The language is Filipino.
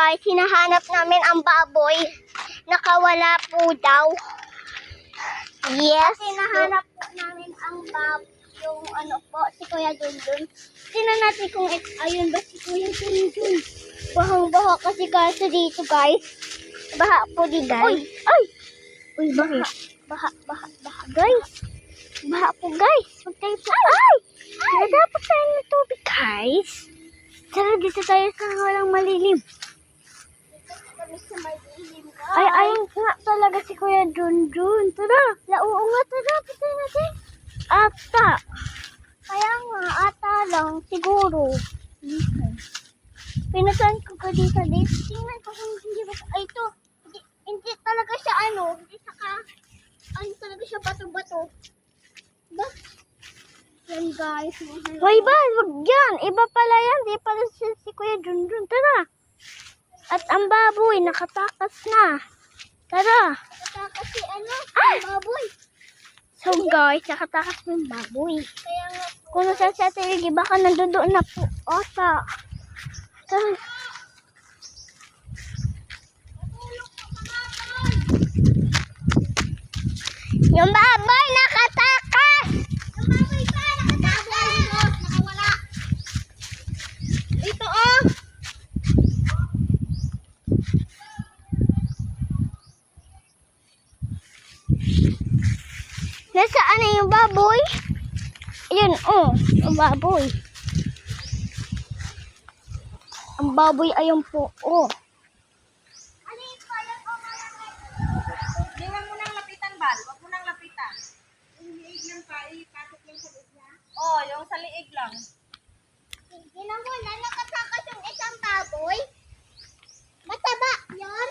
guys, hinahanap namin ang baboy. Nakawala po daw. Yes. Hinahanap po namin ang baboy. Yung ano po, si Kuya Dundun. Tingnan natin kung ayun ba si Kuya Dundun. Bahang-baha kasi dito guys. Baha po di guys. Uy! Ay! Uy, baha. Baha guys. Baha po guys. Huwag tayo po. Ay! Dapat tayo ng tubig guys. Tara, dito tayo sa walang malilim. Ay, ayun nga talaga si Kuya Dundun. Tara. Oo nga, tara. Punta natin. Ata. Kaya nga, ata lang. Siguro. Pinasaan ko ka dito. Tingnan ko kung hindi ba. Ay, ito. Hindi talaga siya hindi saka, talaga siya bato-bato. Ba? Yan guys. Hoy ba? Wag yan. Iba pala yan. Di pala si Kuya Dundun. Tara. At ang baboy, nakatakas na. Tara. Nakatakas si baboy. So guys, nakatakas ng baboy. Kaya nga, kung nasa sa tigil, baka nandoon na po. Ota. Tara. Yung baboy, nakatakas! Yung baboy pa, nakatakas! Nakawala. Ito Nasaan na yung baboy? Ayun, yung baboy. Ang baboy ayun po, Diwan mo nang lapitan, Bal. Huwag mo nang lapitan. Yung liig lang pa, ipasok lang sa liig niya. Oo, yung sa liig lang. Tingnan mo na, nakatakas yung isang baboy. Mataba, yun.